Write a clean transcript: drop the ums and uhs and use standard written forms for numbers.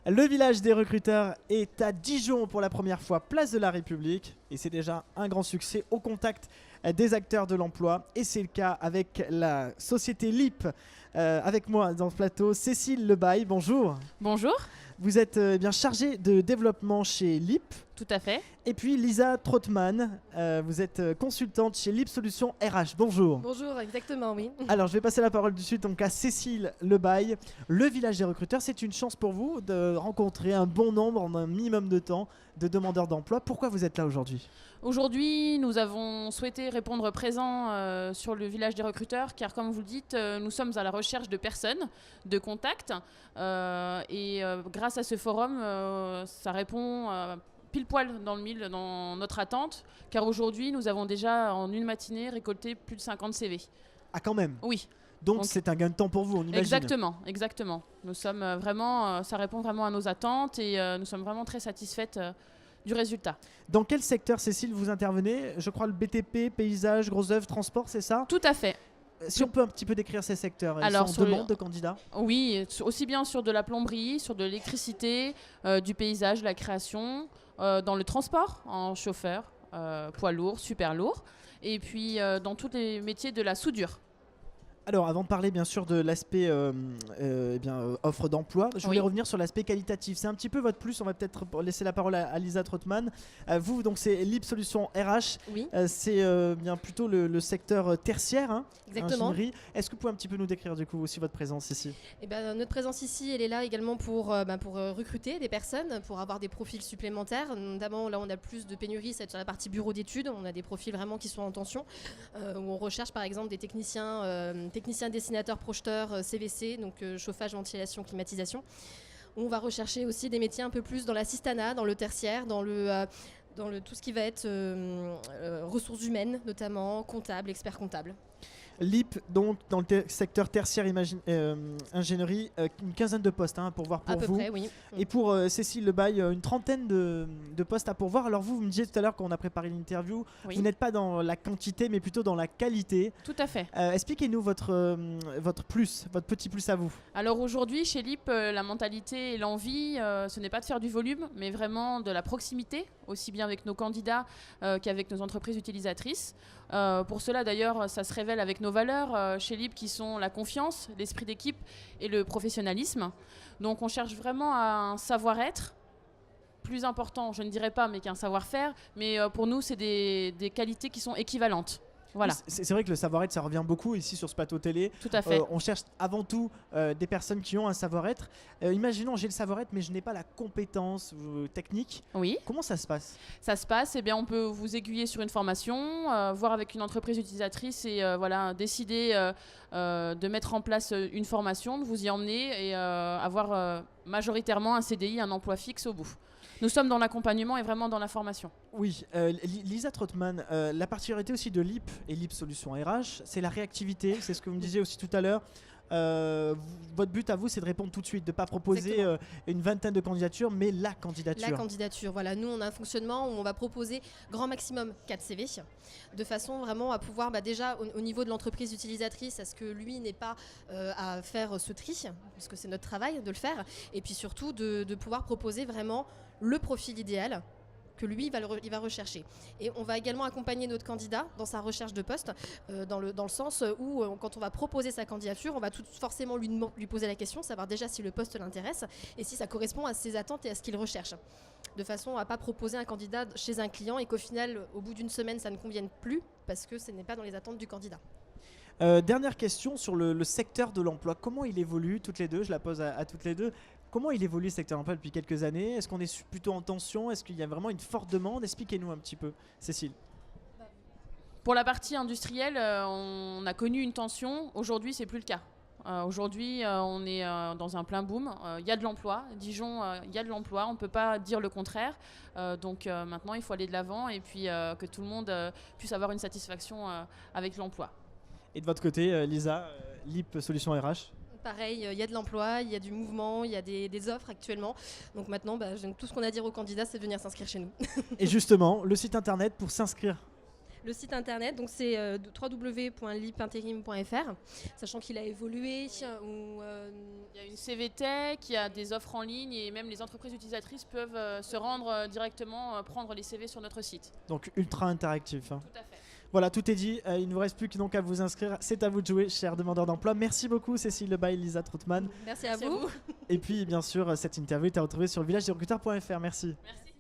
Le village des recruteurs est à Dijon pour la première fois, place de la République. Et c'est déjà un grand succès au contact des acteurs de l'emploi. Et c'est le cas avec la société LIP. Avec moi dans ce plateau, Cécile Lebaille, bonjour. Bonjour. Vous êtes bien chargée de développement chez LIP. Tout à fait. Et puis Lisa Trottmann, vous êtes consultante chez LIP Solutions RH. Bonjour. Bonjour, exactement, oui. Alors je vais passer la parole de suite donc à Cécile Lebaille. Le village des recruteurs, c'est une chance pour vous de rencontrer un bon nombre en un minimum de temps de demandeurs d'emploi. Pourquoi vous êtes là aujourd'hui ? Aujourd'hui, nous avons souhaité répondre présent sur le village des recruteurs, car comme vous le dites, nous sommes à la recherche de personnes, de contacts. Grâce à ce forum, ça répond pile poil dans le mille, dans notre attente, car aujourd'hui, nous avons déjà en une matinée récolté plus de 50 CV. Ah quand même. Oui. Donc c'est un gain de temps pour vous, on imagine. Exactement. Nous sommes vraiment, ça répond vraiment à nos attentes et nous sommes vraiment très satisfaites du résultat. Dans quel secteur, Cécile, vous intervenez ? Je crois le BTP, paysage, gros œuvre, transport, c'est ça ? Tout à fait. Si on peut un petit peu décrire ces secteurs, ils Alors, sont en demande de candidats ? Oui, aussi bien sur de la plomberie, sur de l'électricité, du paysage, la création, dans le transport, en chauffeur, poids lourd, super lourd, et puis dans tous les métiers de la soudure. Alors, avant de parler bien sûr de l'aspect offre d'emploi, je voulais revenir sur l'aspect qualitatif. C'est un petit peu votre plus. On va peut-être laisser la parole à Lisa Trottmann. Vous, donc, c'est LIP Solutions RH. Oui. C'est bien plutôt le secteur tertiaire, hein, exactement. Ingénierie. Est-ce que vous pouvez un petit peu nous décrire du coup aussi votre présence ici ? Notre présence ici, elle est là également pour recruter des personnes, pour avoir des profils supplémentaires. Notamment, là, on a plus de pénurie, c'est sur la partie bureau d'études. On a des profils vraiment qui sont en tension, où on recherche par exemple des techniciens dessinateurs, projeteurs, CVC, donc chauffage, ventilation, climatisation. On va rechercher aussi des métiers un peu plus dans l'assistanat, dans le tertiaire, dans tout ce qui va être ressources humaines, notamment comptable, expert comptable. LIP, donc dans le secteur tertiaire ingénierie, une quinzaine de postes à pourvoir pour à peu vous. Près, oui. Et pour Cécile Lebaille, une trentaine de postes à pourvoir. Alors vous me disiez tout à l'heure quand on a préparé l'interview, Oui. vous n'êtes pas dans la quantité mais plutôt dans la qualité. Tout à fait. Expliquez-nous votre petit plus à vous. Alors aujourd'hui, chez LIP, la mentalité et l'envie, ce n'est pas de faire du volume, mais vraiment de la proximité, aussi bien avec nos candidats qu'avec nos entreprises utilisatrices. Pour cela, d'ailleurs, ça se révèle avec nos valeurs chez LIP qui sont la confiance, l'esprit d'équipe et le professionnalisme. Donc on cherche vraiment un savoir-être plus important, je ne dirais pas, mais qu'un savoir-faire. Mais pour nous, c'est des qualités qui sont équivalentes. Voilà. C'est vrai que le savoir-être, ça revient beaucoup ici sur ce plateau télé. Tout à fait. On cherche avant tout des personnes qui ont un savoir-être. Imaginons, j'ai le savoir-être, mais je n'ai pas la compétence technique. Oui. Comment ça se passe ? Ça se passe, on peut vous aiguiller sur une formation, voir avec une entreprise utilisatrice et décider de mettre en place une formation, de vous y emmener et avoir majoritairement un CDI, un emploi fixe au bout. Nous sommes dans l'accompagnement et vraiment dans la formation. Oui, Lisa Trottmann, la particularité aussi de LIP et LIP Solutions RH, c'est la réactivité, c'est ce que vous me disiez aussi tout à l'heure. Votre but à vous, c'est de répondre tout de suite, de ne pas proposer une vingtaine de candidatures, mais la candidature. La candidature, voilà. Nous, on a un fonctionnement où on va proposer grand maximum 4 CV, de façon vraiment à pouvoir déjà au niveau de l'entreprise utilisatrice, à ce que lui n'ait pas à faire ce tri, parce que c'est notre travail de le faire, et puis surtout de pouvoir proposer vraiment le profil idéal que lui il va rechercher. Et on va également accompagner notre candidat dans sa recherche de poste, dans le sens où quand on va proposer sa candidature, on va tout forcément lui poser la question, savoir déjà si le poste l'intéresse et si ça correspond à ses attentes et à ce qu'il recherche. De façon à ne pas proposer un candidat chez un client et qu'au final, au bout d'une semaine, ça ne convienne plus parce que ce n'est pas dans les attentes du candidat. Dernière question sur le secteur de l'emploi. Comment il évolue, toutes les deux ? Je la pose à toutes les deux. Comment il évolue le secteur de l'emploi depuis quelques années ? Est-ce qu'on est plutôt en tension ? Est-ce qu'il y a vraiment une forte demande ? Expliquez-nous un petit peu, Cécile. Pour la partie industrielle, on a connu une tension. Aujourd'hui, c'est plus le cas. Aujourd'hui, on est dans un plein boom. Il y a de l'emploi. Dijon, il y a de l'emploi. On ne peut pas dire le contraire. Donc maintenant, il faut aller de l'avant et puis que tout le monde puisse avoir une satisfaction avec l'emploi. Et de votre côté, Lisa, LIP Solutions RH ? Pareil, il y a de l'emploi, il y a du mouvement, il y a des offres actuellement. Donc maintenant, tout ce qu'on a à dire aux candidats, c'est de venir s'inscrire chez nous. Et justement, le site internet pour s'inscrire ? le site internet. Donc c'est www.lipintérim.fr, sachant qu'il a évolué. Il y a une CVTech, il y a des offres en ligne et même les entreprises utilisatrices peuvent se rendre directement, prendre les CV sur notre site. Donc ultra interactif. Hein. Tout à fait. Voilà, tout est dit. Il ne vous reste plus que donc à vous inscrire. C'est à vous de jouer, chers demandeurs d'emploi. Merci beaucoup, Cécile Lebaille, Lisa Troutman. Merci à vous. Et puis, bien sûr, cette interview est à retrouver sur villagerecruteurs.fr. Merci. Merci.